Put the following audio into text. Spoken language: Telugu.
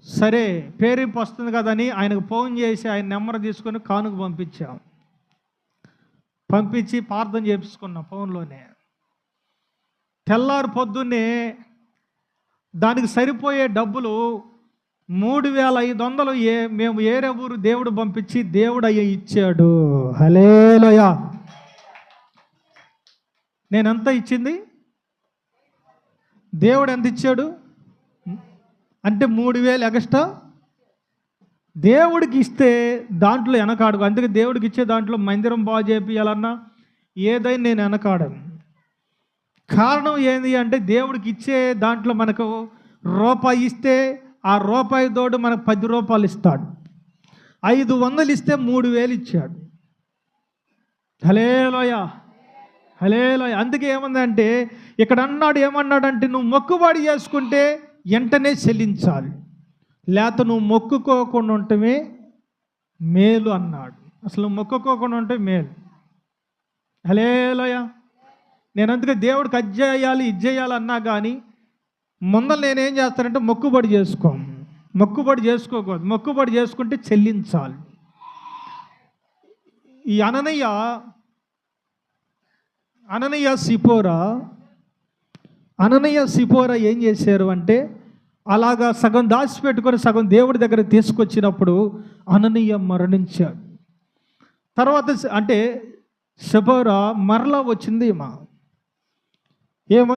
సరే పేరింపు వస్తుంది కదని ఆయనకు ఫోన్ చేసి ఆయన నెంబర్ తీసుకొని కానుక పంపించాం. పంపించి ప్రార్థన చేపించుకున్నాం ఫోన్లోనే. తెల్లారు పొద్దున్నే దానికి సరిపోయే డబ్బులు 3,500 మేము ఏరే ఊరు దేవుడు పంపించి దేవుడు అయ్యే ఇచ్చాడు. హల్లెలూయా. నేనెంత ఇచ్చింది? దేవుడు ఎంత ఇచ్చాడు అంటే 3,000 ఎక్స్ట్రా దేవుడికి ఇస్తే దాంట్లో వెనకాడు. అందుకే దేవుడికి ఇచ్చే దాంట్లో మందిరం బాగు చేపియాలన్నా ఏదైనా నేను వెనకాడను. కారణం ఏంది అంటే దేవుడికి ఇచ్చే దాంట్లో మనకు రూపాయి ఇస్తే ఆ రూపాయి తోడు మనకు 10 రూపాయలు ఇస్తాడు. 500 ఇస్తే 3,000 ఇచ్చాడు. హల్లెలూయా, హల్లెలూయా. అందుకే ఏమందంటే ఇక్కడ ఏమన్నాడంటే నువ్వు మొక్కుబడి చేసుకుంటే వెంటనే చెల్లించాలి, లేకపోతే నువ్వు మొక్కుకోకుండా ఉంటమే మేలు అన్నాడు. అసలు మొక్కుకోకుండా ఉంటే మేలు. హల్లెలూయా. నేను అందుకే దేవుడికి అది చేయాలి ఇది చేయాలి అన్నా కానీ ముందర నేనేం చేస్తానంటే మొక్కుబడి చేసుకోకూడదు. మొక్కుబడి చేసుకుంటే చెల్లించాలి. ఈ అననీయ సిపోరా ఏం చేశారు అంటే అలాగా సగం దాచిపెట్టుకొని సగం దేవుడి దగ్గర తీసుకొచ్చినప్పుడు అననీయ మరణించాడు. తర్వాత అంటే సిపోరా మరలా వచ్చింది ఏమో